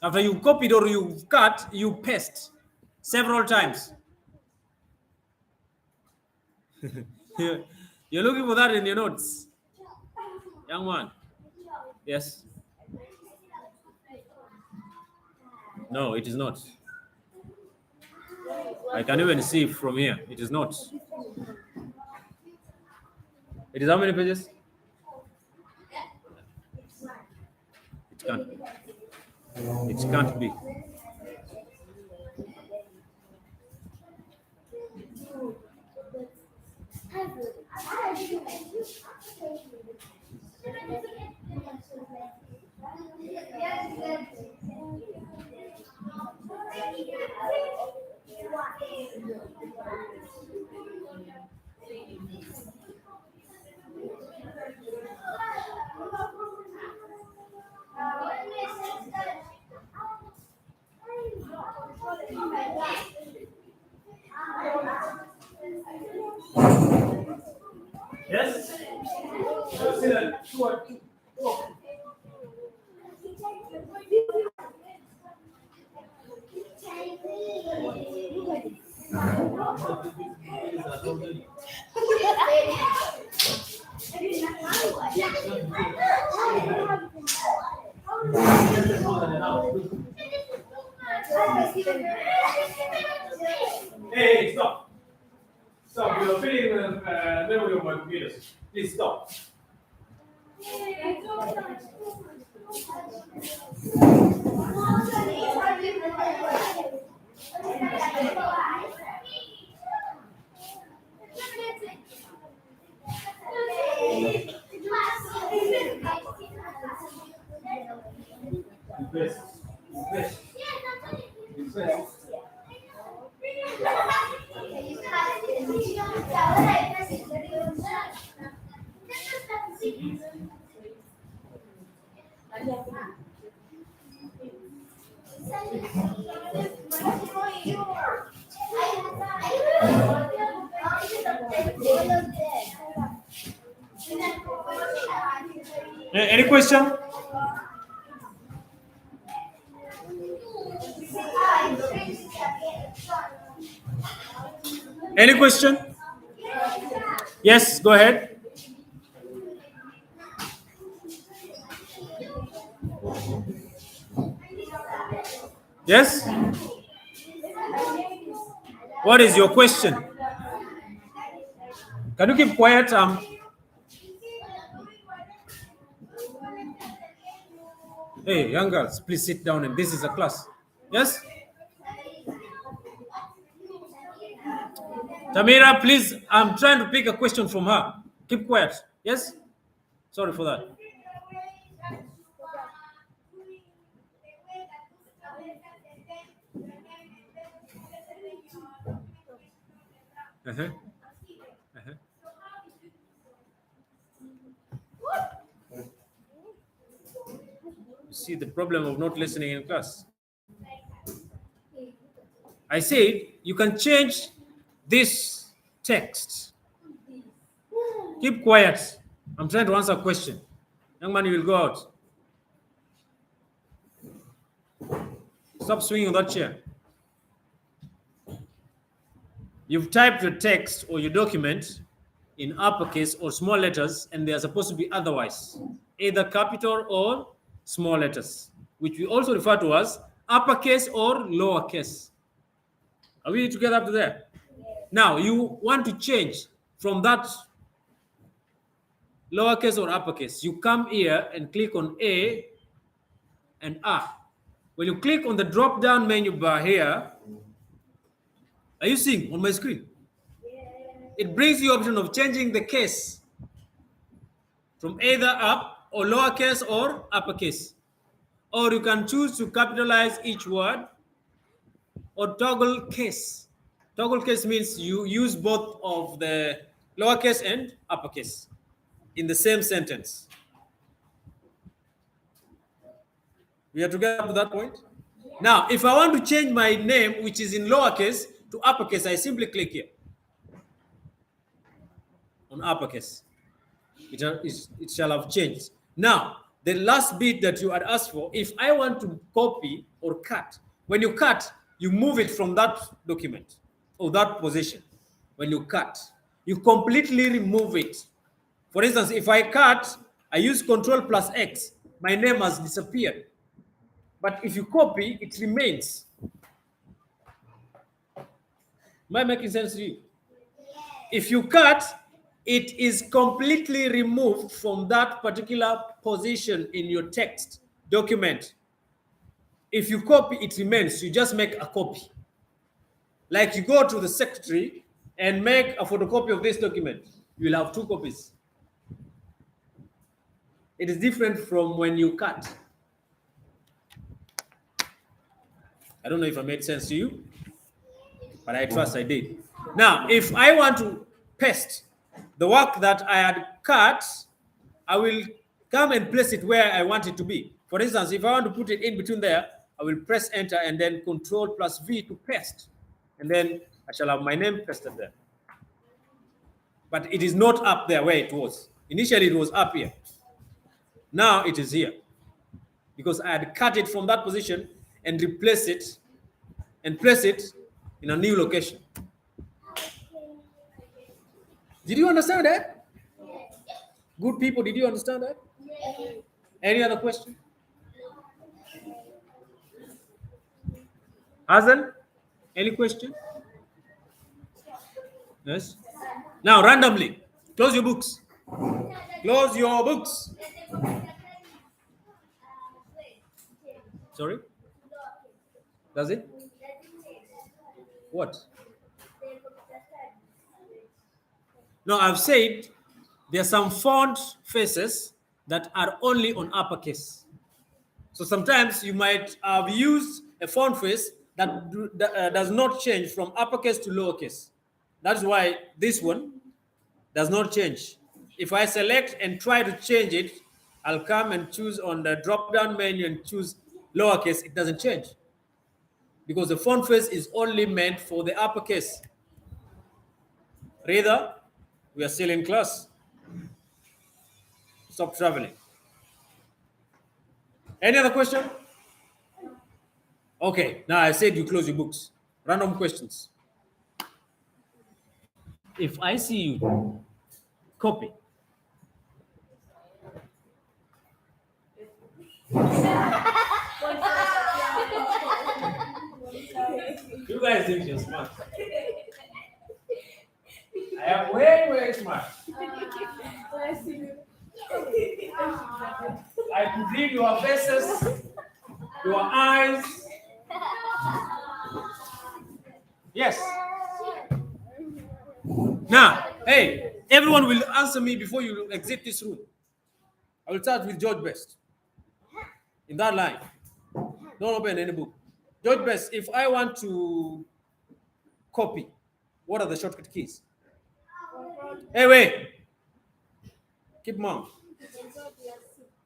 A: After you copied or you cut, you paste several times. You're looking for that in your notes. Young one. Yes. No, it is not. I can even see from here. It is not. It is how many pages? It can't be. It can't be. Yes? Hey, stop. Stop. You're filling the memory of my computers. Please stop. Any question? Any question? Yes, go ahead. Yes? What is your question? Can you keep quiet? Hey, young girls, please sit down and this is a class. Yes? Tamira, please, I'm trying to pick a question from her. Keep quiet. Yes? Sorry for that. Uh-huh. Uh-huh. You see the problem of not listening in class. I said you can change this text. Keep quiet. I'm trying to answer a question. Young man, you will go out. Stop swinging on that chair. You've typed your text or your document in uppercase or small letters, and they are supposed to be otherwise, either capital or small letters, which we also refer to as uppercase or lowercase. Are we together up to there? Now, you want to change from that lowercase or uppercase. You come here and click on A and R. When you click on the drop-down menu bar here, are you seeing on my screen? it brings you option of changing the case from either up or lowercase or uppercase. Or you can choose to capitalize each word or toggle case. Toggle case means you use both of the lowercase and uppercase in the same sentence. We are together up to that point? Now, if I want to change my name, which is in lowercase, to uppercase, I simply click here on uppercase. It shall have changed. Now, the last bit that you had asked for, if I want to copy or cut, when you cut, you move it from that document or that position. When you cut, you completely remove it. For instance, if I cut, I use Control plus X, my name has disappeared. But if you copy, it remains. Am I making sense to you? If you cut, it is completely removed from that particular position in your text document. If you copy, it remains. You just make a copy. Like you go to the secretary and make a photocopy of this document. You will have 2 copies. It is different from when you cut. I don't know if I made sense to you, but I trust I did. Now, if I want to paste the work that I had cut, I will come and place it where I want it to be. For instance, if I want to put it in between there, I will press enter and then Control plus V to paste. And then I shall have my name pasted there. But it is not up there where it was. Initially, it was up here. Now it is here. Because I had cut it from that position and replace it and place it in a new location. Did you understand that? Good people, did you understand that? Any other question? Hazel, any question? Yes? Now, randomly, close your books. Close your books. Sorry? Does it? What? No, I've said there are some font faces that are only on uppercase. So sometimes you might have used a font face that does not change from uppercase to lowercase. That's why this one does not change. If I select and try to change it, I'll come and choose on the drop-down menu and choose lowercase. It doesn't change because the font face is only meant for the uppercase. Reader, we are still in class. Stop traveling. Any other question? Okay, now I said you close your books. Random questions. If I see you copy, you guys think you're smart. I am way smart. I could read your faces, your eyes. Yes. Now, hey, everyone will answer me before you exit this room. I will start with George Best. In that line. Don't open any book. George Best, if I want to copy, what are the shortcut keys? Hey, wait. Keep mum.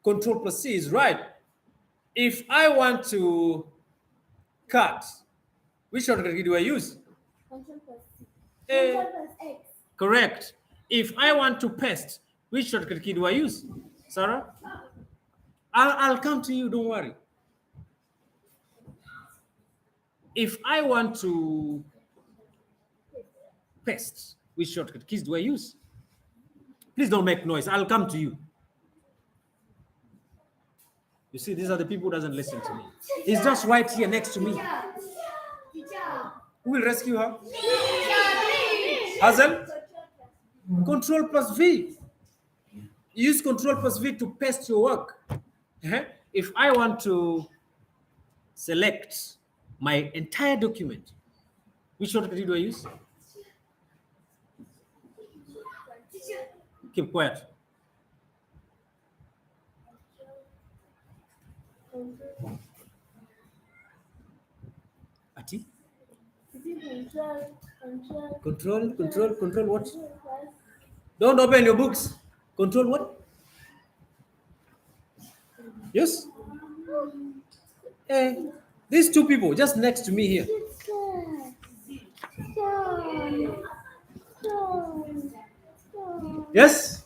A: Control plus C is right. If I want to cut, which shortcut key do I use?
B: Control plus C. Control plus X.
A: Correct. If I want to paste, which shortcut key do I use? Sarah? I'll come to you, don't worry. If I want to paste, which shortcut keys do I use? Please don't make noise. I'll come to you. You see, these are the people who doesn't listen to me. He's just right here next to me. Who will rescue her? Hazel? Control plus V. Use Control plus V to paste your work. If I want to select my entire document, which shortcut do I use? Keep quiet. Ati? Control what? Don't open your books. Control what? Yes? Hey, these two people just next to me here. Yes?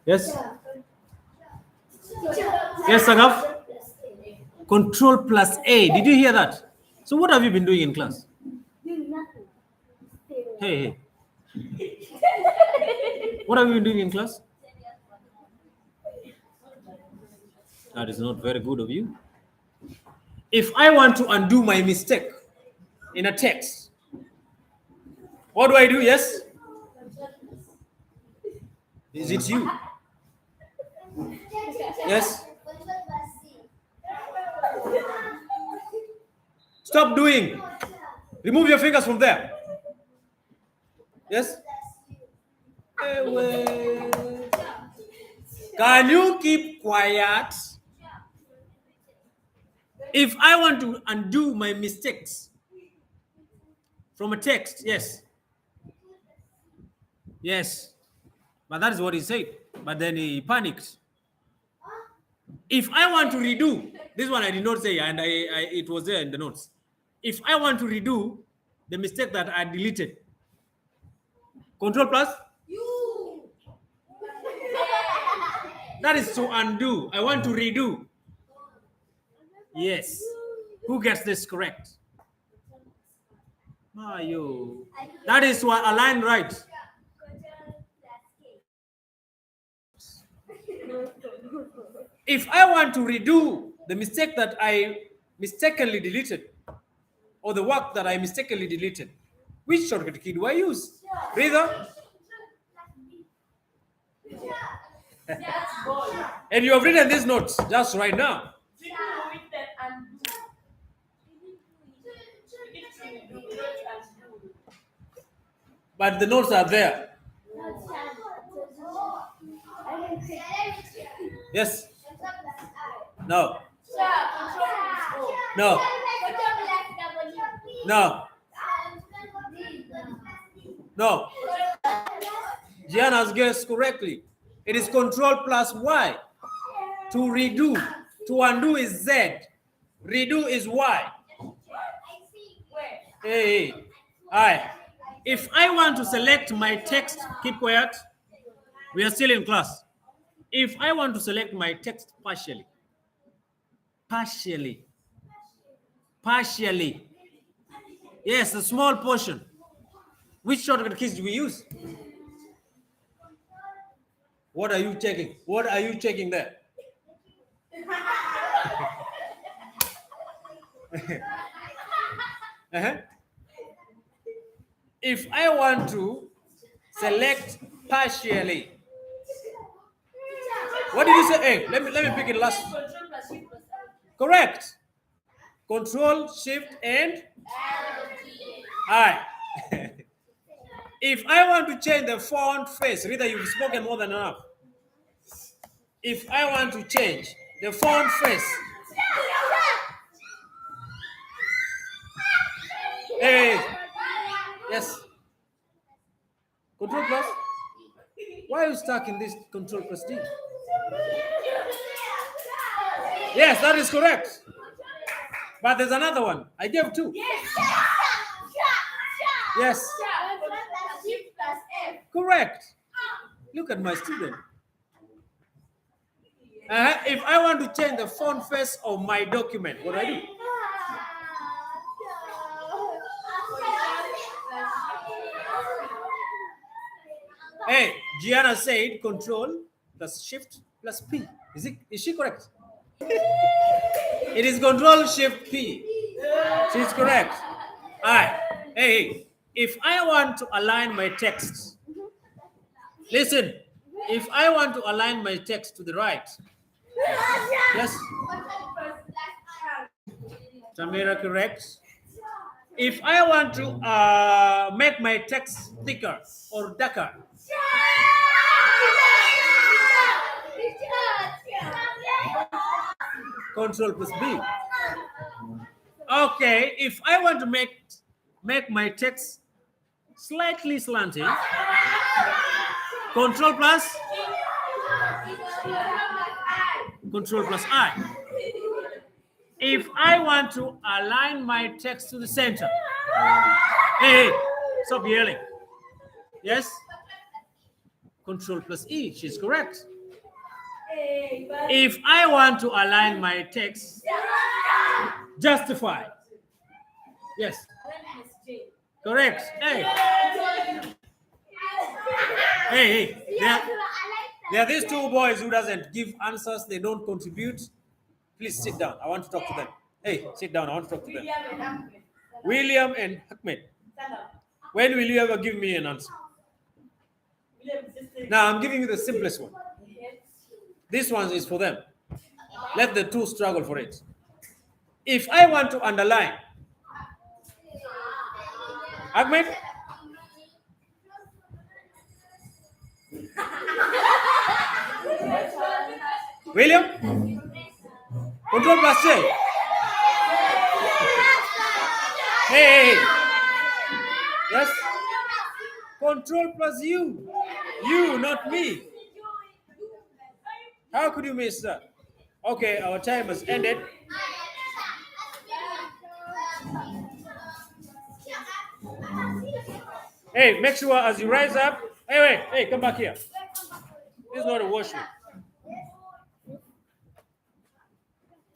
A: Yes? Yes, Sagaf? Control plus A. Did you hear that? So what have you been doing in class? Hey. What have you been doing in class? That is not very good of you. If I want to undo my mistake in a text, what do I do? Yes? Is it you? Yes? Stop doing. Remove your fingers from there. Yes? Can you keep quiet? If I want to undo my mistakes from a text, yes. Yes. But that is what he said. But then he panicked. If I want to redo, this one I did not say, and it was there in the notes. If I want to redo the mistake that I deleted, Control plus? That is to undo. I want to redo. Yes. Who gets this correct? You. That is what align right. If I want to redo the mistake that I mistakenly deleted, or the work that I mistakenly deleted, which shortcut key do I use? Reader? And you have written these notes just right now. But the notes are there. Yes. No. No. No. No. Gian has guessed correctly. It is Control plus Y. To redo. To undo is Z. Redo is Y. Hey. Alright. If I want to select my text, keep quiet. We are still in class. If I want to select my text partially. Yes, a small portion. Which shortcut keys do we use? What are you checking? What are you checking there? If I want to select partially, what did you say? Hey, let me pick it last. Correct. Control, Shift, and I. If I want to change the font face, Rita, you've spoken more than enough. If I want to change the font face, hey, yes. Control plus. Why are you stuck in this Control plus D? Yes, that is correct. But there's another one. I gave two. Yes. Correct. Look at my student. If I want to change the font face of my document, what do I do? Hey, Gianna said Control plus Shift plus P. Is she correct? It is Control Shift P. She's correct. All right. Hey, if I want to align my text, listen. If I want to align my text to the right, yes. Tamira, correct. If I want to make my text thicker or darker, Control plus B. Okay, if I want to make my text slightly slanting, Control plus I. If I want to align my text to the center, hey, stop yelling. Yes? Control plus E, she's correct. If I want to align my text, justify. Yes. Correct. Hey. Hey. There are these two boys who doesn't give answers, they don't contribute. Please sit down. I want to talk to them. Hey, sit down. I want to talk to them. William and Ahmed. When will you ever give me an answer? Now, I'm giving you the simplest one. This one is for them. Let the two struggle for it. If I want to underline, Ahmed? William? Control plus J. Hey. Yes? Control plus U. You, not me. How could you miss that? Okay, our time has ended. Hey, make sure as you rise up. Hey, come back here. This is not a washroom.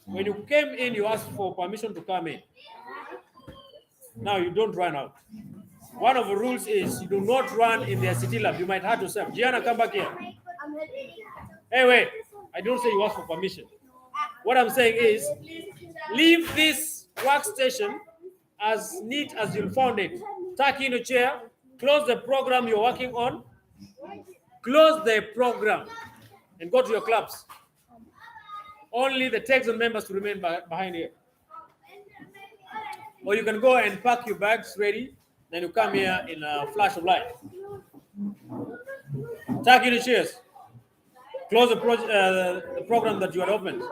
A: When you came in, you asked for permission to come in. Now you don't run out. One of the rules is you do not run in their city lab. You might hurt yourself. Gianna, come back here. Hey, wait. I don't say you ask for permission. What I'm saying is, leave this workstation as neat as you found it. Tuck in a chair. Close the program you're working on. Close the program and go to your clubs. Only the Texan members to remain behind here. Or you can go and pack your bags ready. Then you come here in a flash of light. Tuck in the chairs. Close the program that you had opened.